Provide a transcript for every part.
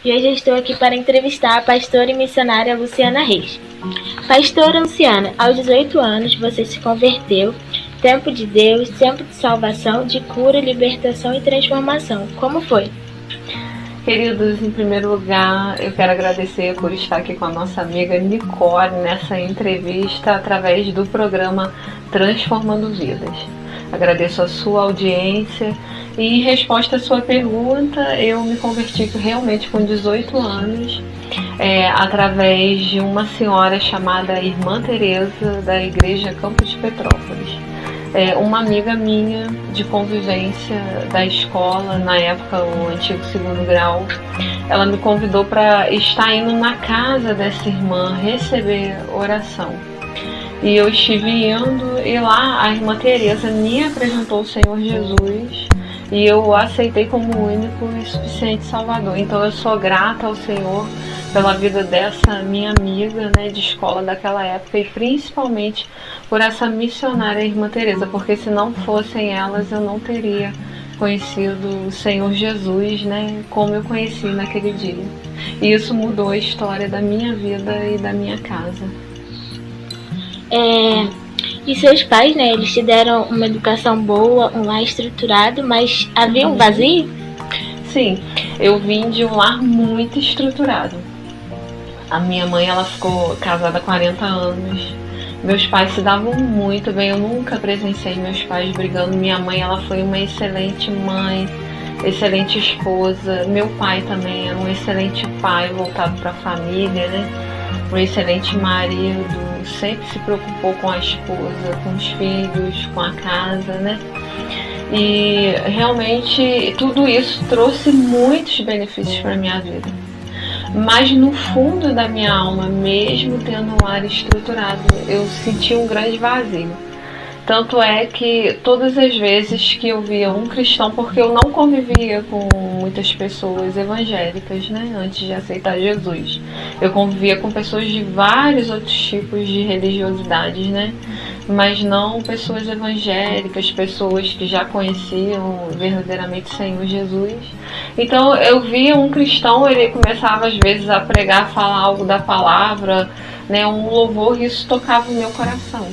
e hoje eu estou aqui para entrevistar a pastora e missionária Luciana Reis. Pastora Luciana, aos 18 anos você se converteu. Tempo de Deus, tempo de salvação, de cura, libertação e transformação. Como foi? Queridos, em primeiro lugar, eu quero agradecer por estar aqui com a nossa amiga Nicole nessa entrevista através do programa Transformando Vidas. Agradeço a sua audiência e, em resposta à sua pergunta, eu me converti realmente com 18 anos através de uma senhora chamada Irmã Teresa da Igreja Campo de Petrópolis. Uma amiga minha de convivência da escola, na época o antigo segundo grau, ela me convidou para estar indo na casa dessa irmã receber oração. E eu estive indo e lá a Irmã Teresa me apresentou o Senhor Jesus e eu o aceitei como único e suficiente Salvador. Então eu sou grata ao Senhor pela vida dessa minha amiga, né, de escola daquela época, e principalmente por essa missionária Irmã Teresa, porque se não fossem elas eu não teria conhecido o Senhor Jesus, né, como eu conheci naquele dia. E isso mudou a história da minha vida e da minha casa. E seus pais, né, eles te deram uma educação boa, um lar estruturado, mas havia um vazio? Sim, eu vim de um lar muito estruturado. A minha mãe, ela ficou casada há 40 anos. Meus pais se davam muito bem, eu nunca presenciei meus pais brigando. Minha mãe, ela foi uma excelente mãe, excelente esposa. Meu pai também era um excelente pai, voltado para a família, né? Um excelente marido, sempre se preocupou com a esposa, com os filhos, com a casa, né? E realmente tudo isso trouxe muitos benefícios para a minha vida. Mas no fundo da minha alma, mesmo tendo um lar estruturado, eu senti um grande vazio. Tanto é que todas as vezes que eu via um cristão, porque eu não convivia com muitas pessoas evangélicas, né, antes de aceitar Jesus. Eu convivia com pessoas de vários outros tipos de religiosidades, né, mas não pessoas evangélicas, pessoas que já conheciam verdadeiramente o Senhor Jesus. Então eu via um cristão, ele começava às vezes a pregar, a falar algo da palavra, né, um louvor, e isso tocava o meu coração.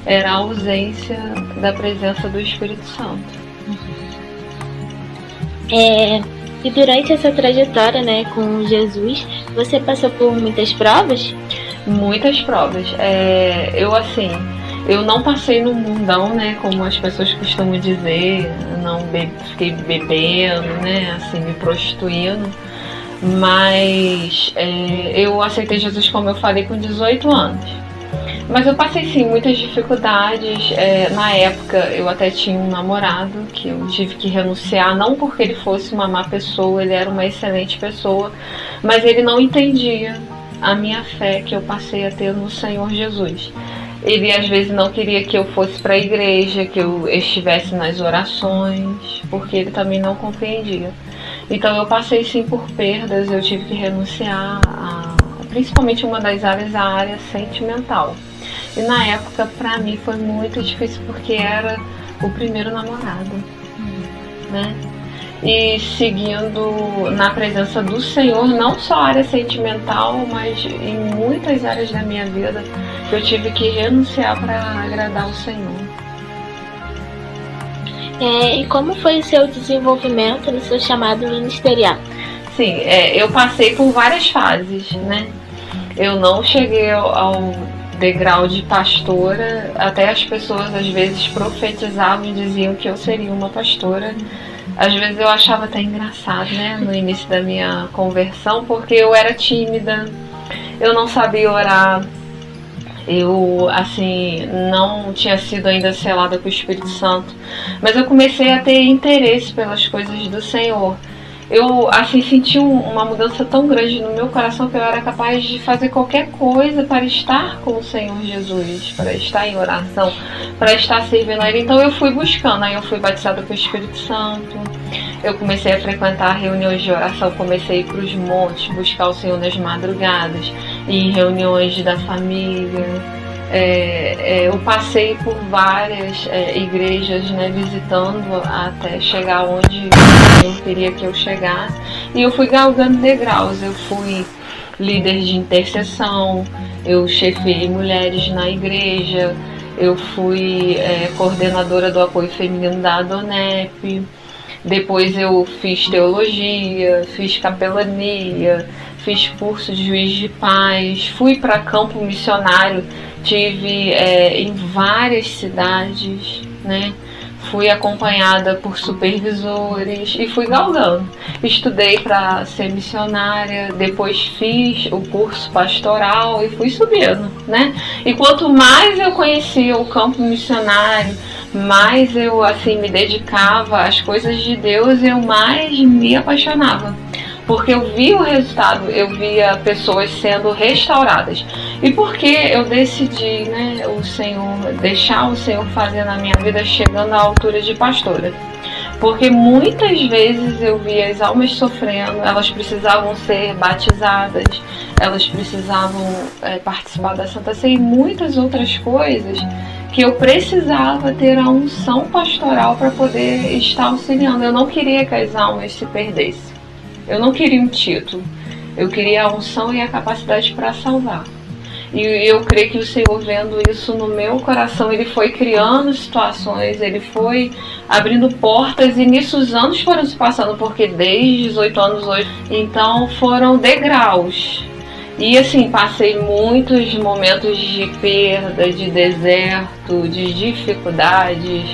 Era a ausência da presença do Espírito Santo. E durante essa trajetória, né, com Jesus, você passou por muitas provas? Muitas provas. Eu não passei no mundão, né, como as pessoas costumam dizer, não fiquei bebendo, né, assim, me prostituindo, mas eu aceitei Jesus, como eu falei, com 18 anos. Mas eu passei sim muitas dificuldades. Na época eu até tinha um namorado que eu tive que renunciar, não porque ele fosse uma má pessoa, ele era uma excelente pessoa, mas ele não entendia a minha fé que eu passei a ter no Senhor Jesus. Ele às vezes não queria que eu fosse para a igreja, que eu estivesse nas orações, porque ele também não compreendia. Então eu passei sim por perdas, eu tive que renunciar principalmente uma das áreas, a área sentimental. E na época, pra mim, foi muito difícil, porque era o primeiro namorado, né? E seguindo na presença do Senhor, não só a área sentimental, mas em muitas áreas da minha vida, eu tive que renunciar para agradar o Senhor. E como foi o seu desenvolvimento no seu chamado ministerial? Sim, eu passei por várias fases, né? Eu não cheguei ao degrau de pastora, até as pessoas às vezes profetizavam e diziam que eu seria uma pastora. Às vezes eu achava até engraçado, né, no início da minha conversão, porque eu era tímida, eu não sabia orar, eu, assim, não tinha sido ainda selada com o Espírito Santo, mas eu comecei a ter interesse pelas coisas do Senhor. Eu, assim, senti uma mudança tão grande no meu coração que eu era capaz de fazer qualquer coisa para estar com o Senhor Jesus, para estar em oração, para estar servindo a Ele. Então eu fui buscando, aí eu fui batizada com o Espírito Santo, eu comecei a frequentar reuniões de oração, comecei a ir para os montes, buscar o Senhor nas madrugadas, e em reuniões da família. Eu passei por várias igrejas, né, visitando até chegar onde eu queria que eu chegasse. E eu fui galgando degraus. Eu fui líder de intercessão, eu chefiei mulheres na igreja, eu fui coordenadora do apoio feminino da ADONEP. Depois eu fiz teologia, fiz capelania, fiz curso de juiz de paz, fui para campo missionário, tive em várias cidades, né? Fui acompanhada por supervisores e fui galgando. Estudei para ser missionária, depois fiz o curso pastoral e fui subindo, né? E quanto mais eu conhecia o campo missionário, mais eu assim me dedicava às coisas de Deus, eu mais me apaixonava. Porque eu via o resultado, eu via pessoas sendo restauradas. E porque eu decidi, né, deixar o Senhor fazer na minha vida, chegando à altura de pastora. Porque muitas vezes eu via as almas sofrendo, elas precisavam ser batizadas, elas precisavam participar da Santa Ceia e muitas outras coisas que eu precisava ter a unção pastoral para poder estar auxiliando. Eu não queria que as almas se perdessem. Eu não queria um título, eu queria a unção e a capacidade para salvar. E eu creio que o Senhor, vendo isso no meu coração, Ele foi criando situações, Ele foi abrindo portas, e nisso os anos foram se passando, porque desde 18 anos hoje, então foram degraus. E assim, passei muitos momentos de perda, de deserto, de dificuldades,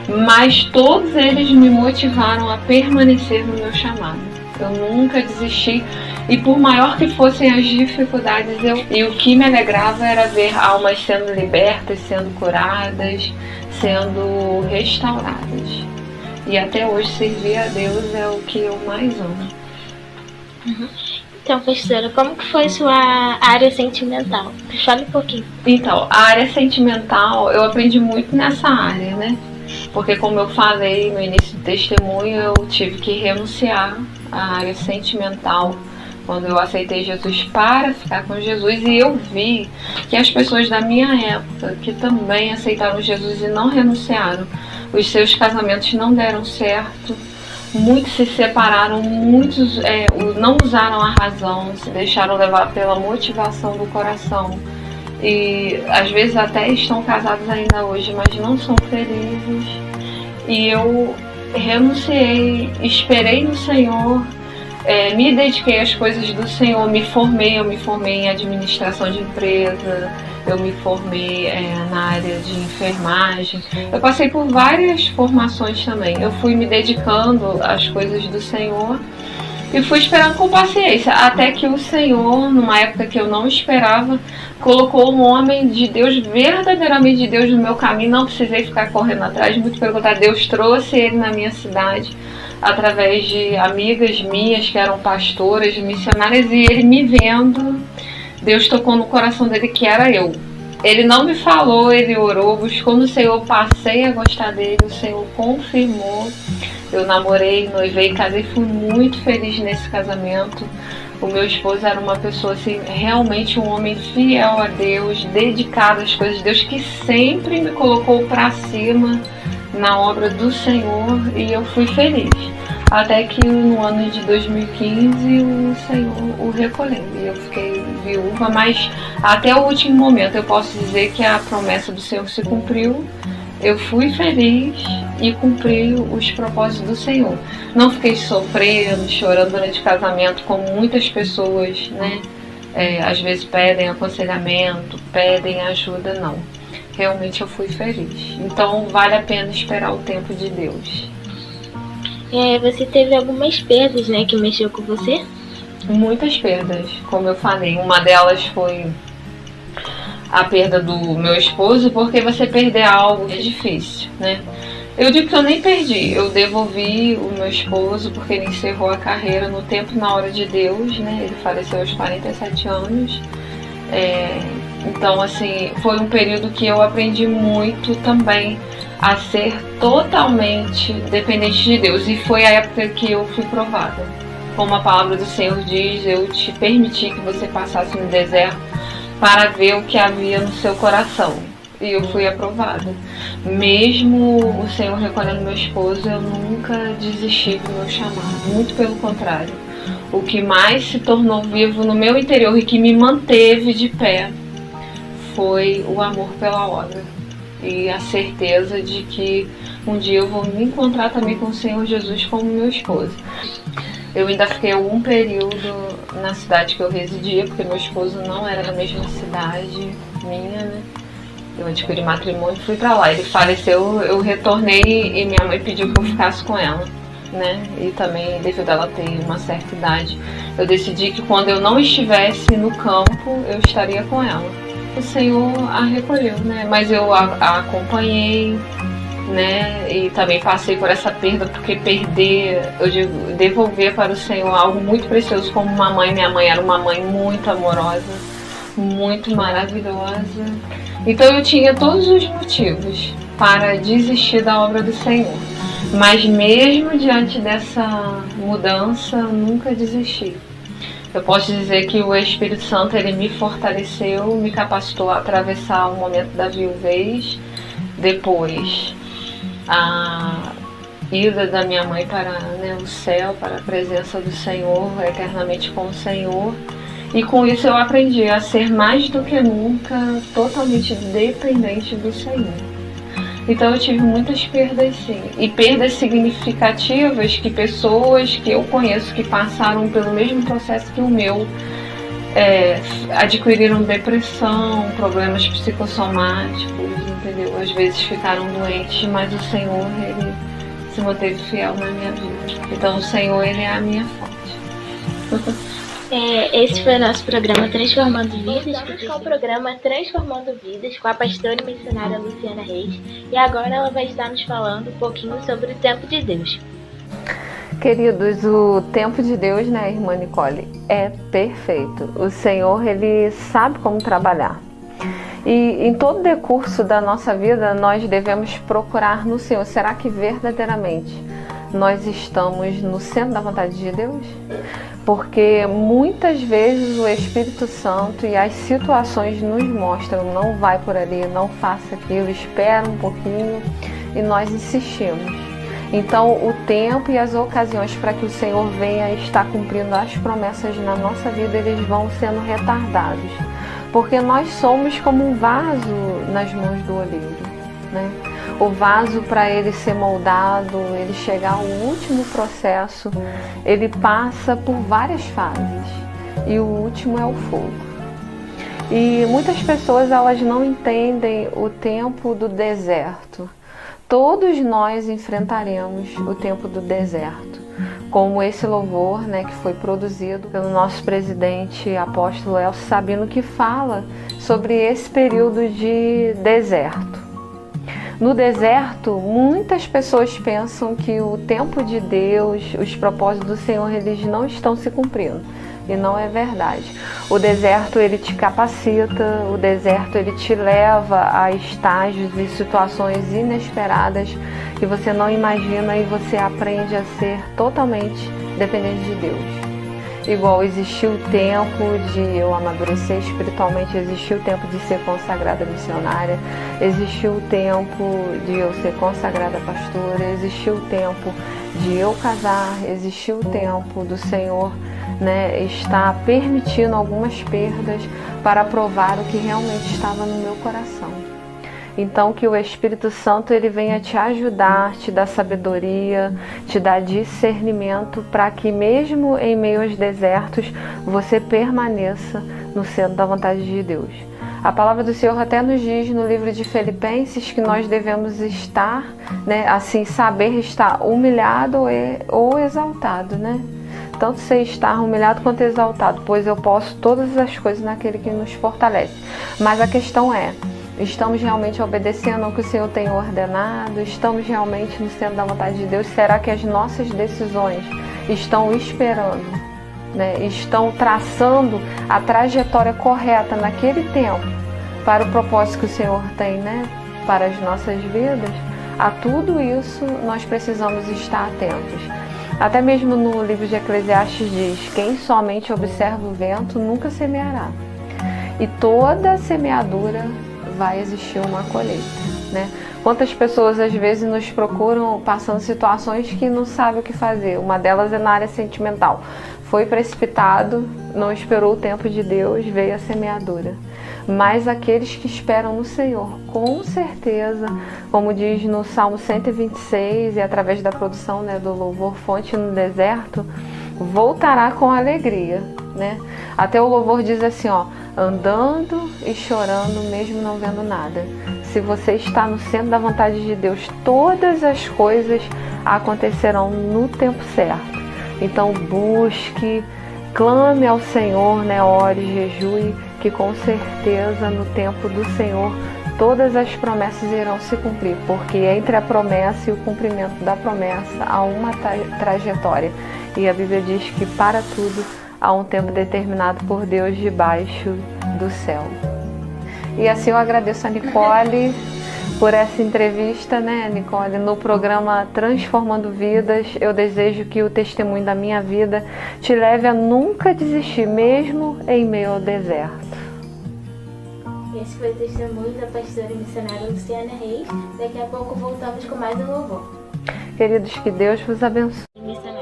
mas todos eles me motivaram a permanecer no meu chamado. Eu nunca desisti, e por maior que fossem as dificuldades, e o que me alegrava era ver almas sendo libertas, sendo curadas, sendo restauradas. E até hoje servir a Deus é o que eu mais amo. Uhum. Então, pastora, como que foi sua área sentimental? Fale um pouquinho. Então, a área sentimental, eu aprendi muito nessa área, né? Porque, como eu falei no início do testemunho, eu tive que renunciar à área sentimental quando eu aceitei Jesus para ficar com Jesus. E eu vi que as pessoas da minha época, que também aceitaram Jesus e não renunciaram, os seus casamentos não deram certo, muitos se separaram, muitos não usaram a razão, se deixaram levar pela motivação do coração. E às vezes até estão casados ainda hoje, mas não são felizes. E eu renunciei, esperei no Senhor, me dediquei às coisas do Senhor, eu me formei em administração de empresa, eu me formei na área de enfermagem. Eu passei por várias formações também. Eu fui me dedicando às coisas do Senhor e fui esperando com paciência, até que o Senhor, numa época que eu não esperava, colocou um homem de Deus, verdadeiramente de Deus, no meu caminho. Não precisei ficar correndo atrás, muito pelo contrário, Deus trouxe ele na minha cidade, através de amigas minhas que eram pastoras, missionárias, e ele me vendo, Deus tocou no coração dele que era eu. Ele não me falou, ele orou, buscou no Senhor, passei a gostar dele, o Senhor confirmou. Eu namorei, noivei, casei, fui muito feliz nesse casamento. O meu esposo era uma pessoa assim, realmente um homem fiel a Deus, dedicado às coisas de Deus, que sempre me colocou para cima na obra do Senhor, e eu fui feliz. Até que no ano de 2015 o Senhor o recolheu e eu fiquei viúva, mas até o último momento eu posso dizer que a promessa do Senhor se cumpriu. Eu fui feliz e cumpri os propósitos do Senhor. Não fiquei sofrendo, chorando durante o casamento, como muitas pessoas, né? Às vezes pedem aconselhamento, pedem ajuda, não. Realmente eu fui feliz. Então vale a pena esperar o tempo de Deus. Você teve algumas perdas, né, que mexeu com você? Muitas perdas, como eu falei. Uma delas foi a perda do meu esposo, porque você perder algo é difícil, né? Eu digo que eu nem perdi, eu devolvi o meu esposo porque ele encerrou a carreira no tempo e na hora de Deus, né? Ele faleceu aos 47 anos. Então, assim, foi um período que eu aprendi muito também a ser totalmente dependente de Deus. E foi a época que eu fui provada. Como a palavra do Senhor diz, eu te permiti que você passasse no deserto para ver o que havia no seu coração. E eu fui aprovada. Mesmo o Senhor recolhendo meu esposo, eu nunca desisti do meu chamado. Muito pelo contrário. O que mais se tornou vivo no meu interior e que me manteve de pé foi o amor pela obra. E a certeza de que um dia eu vou me encontrar também com o Senhor Jesus como meu esposo. Eu ainda fiquei algum período na cidade que eu residia, porque meu esposo não era da mesma cidade minha, né? Eu adquiri matrimônio e fui pra lá. Ele faleceu, eu retornei e minha mãe pediu que eu ficasse com ela, né? E também, devido a ela ter uma certa idade, eu decidi que quando eu não estivesse no campo, eu estaria com ela. O Senhor a recolheu, né? Mas eu a acompanhei, né? E também passei por essa perda, porque perder, eu digo, devolver para o Senhor algo muito precioso como uma mãe. Minha mãe era uma mãe muito amorosa, muito maravilhosa. Então eu tinha todos os motivos para desistir da obra do Senhor. Mas mesmo diante dessa mudança, eu nunca desisti. Eu posso dizer que o Espírito Santo, ele me fortaleceu, me capacitou a atravessar o momento da viuvez. Depois, a ida da minha mãe para, né, o céu, para a presença do Senhor, eternamente com o Senhor. E com isso eu aprendi a ser mais do que nunca totalmente dependente do Senhor. Então eu tive muitas perdas, sim. E perdas significativas que pessoas que eu conheço que passaram pelo mesmo processo que o meu adquiriram depressão, problemas psicossomáticos, entendeu? Às vezes ficaram doentes, mas o Senhor, ele se manteve fiel na minha vida. Então o Senhor, ele é a minha fonte. Esse foi o nosso programa Transformando Vidas. Com o programa Transformando Vidas com a pastora e missionária Luciana Reis. E agora ela vai estar nos falando um pouquinho sobre o tempo de Deus. Queridos, o tempo de Deus, né, irmã Nicole, é perfeito. O Senhor, ele sabe como trabalhar. E em todo o decurso da nossa vida, nós devemos procurar no Senhor. Será que verdadeiramente nós estamos no centro da vontade de Deus? Porque muitas vezes o Espírito Santo e as situações nos mostram: não vai por ali, não faça aquilo, espera um pouquinho, e nós insistimos. Então o tempo e as ocasiões para que o Senhor venha estar cumprindo as promessas na nossa vida, eles vão sendo retardados. Porque nós somos como um vaso nas mãos do oleiro, né? O vaso, para ele ser moldado, ele chegar ao último processo, ele passa por várias fases. E o último é o fogo. E muitas pessoas, elas não entendem o tempo do deserto. Todos nós enfrentaremos o tempo do deserto. Como esse louvor, né, que foi produzido pelo nosso presidente apóstolo Elcio Sabino, que fala sobre esse período de deserto. No deserto, muitas pessoas pensam que o tempo de Deus, os propósitos do Senhor, eles não estão se cumprindo. E não é verdade. O deserto, ele te capacita, o deserto, ele te leva a estágios e situações inesperadas que você não imagina, e você aprende a ser totalmente dependente de Deus. Igual existiu o tempo de eu amadurecer espiritualmente, existiu o tempo de ser consagrada missionária, existiu o tempo de eu ser consagrada pastora, existiu o tempo de eu casar, existiu o tempo do Senhor, né, estar permitindo algumas perdas para provar o que realmente estava no meu coração. Então que o Espírito Santo, ele venha te ajudar, te dar sabedoria, te dar discernimento, para que mesmo em meio aos desertos você permaneça no centro da vontade de Deus. A palavra do Senhor até nos diz no livro de Filipenses que nós devemos estar, né, assim, saber estar humilhado ou exaltado, né? Tanto ser estar humilhado quanto exaltado, pois eu posso todas as coisas naquele que nos fortalece. Mas a questão é: estamos realmente obedecendo ao que o Senhor tem ordenado? Estamos realmente no centro da vontade de Deus? Será que as nossas decisões estão esperando, né? Estão traçando a trajetória correta naquele tempo para o propósito que o Senhor tem, né, para as nossas vidas? A tudo isso nós precisamos estar atentos. Até mesmo no livro de Eclesiastes diz: quem somente observa o vento nunca semeará. e toda semeadura vai existir uma colheita, né? Quantas pessoas às vezes nos procuram passando situações que não sabem o que fazer. Uma delas é na área sentimental. Foi precipitado, não esperou o tempo de Deus, veio a semeadura. Mas aqueles que esperam no Senhor, com certeza, como diz no Salmo 126 e através da produção, né, do louvor Fonte no Deserto, voltará com alegria, né? Até o louvor diz assim, ó, andando e chorando mesmo não vendo nada. Se você está no centro da vontade de Deus, todas as coisas acontecerão no tempo certo. Então busque, clame ao Senhor, né? Ore, jejue, que com certeza no tempo do Senhor todas as promessas irão se cumprir, porque entre a promessa e o cumprimento da promessa há uma trajetória. E a Bíblia diz que para tudo há um tempo determinado por Deus debaixo do céu. E assim eu agradeço a Nicole por essa entrevista, né, Nicole, no programa Transformando Vidas. Eu desejo que o testemunho da minha vida te leve a nunca desistir, mesmo em meio ao deserto. Esse foi o testemunho da pastora e missionária Luciana Reis. Daqui a pouco voltamos com mais um louvor. Queridos, que Deus vos abençoe. Missionária.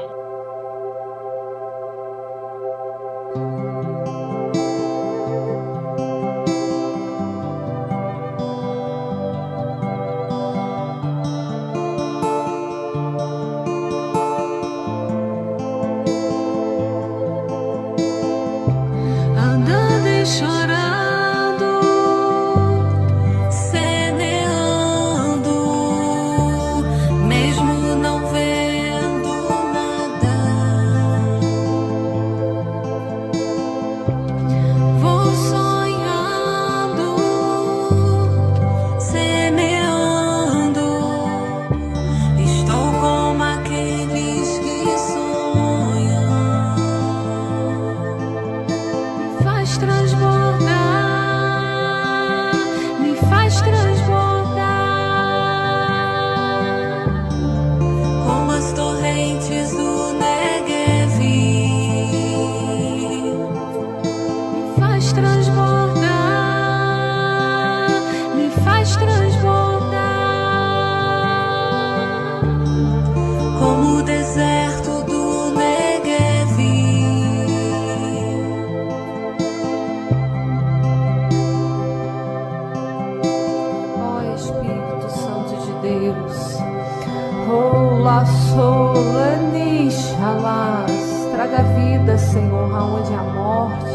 Traga vida, Senhor, aonde há morte.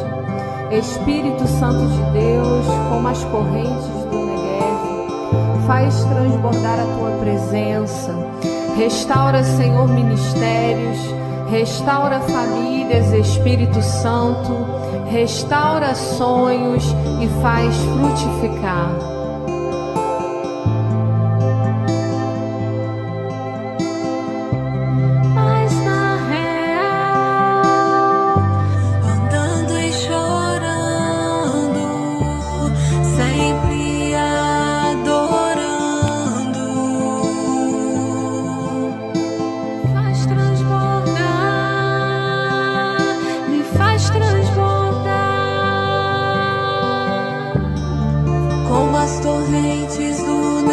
Espírito Santo de Deus, como as correntes do Negev, faz transbordar a Tua presença. Restaura, Senhor, ministérios, restaura famílias, Espírito Santo, restaura sonhos e faz frutificar. As torrentes do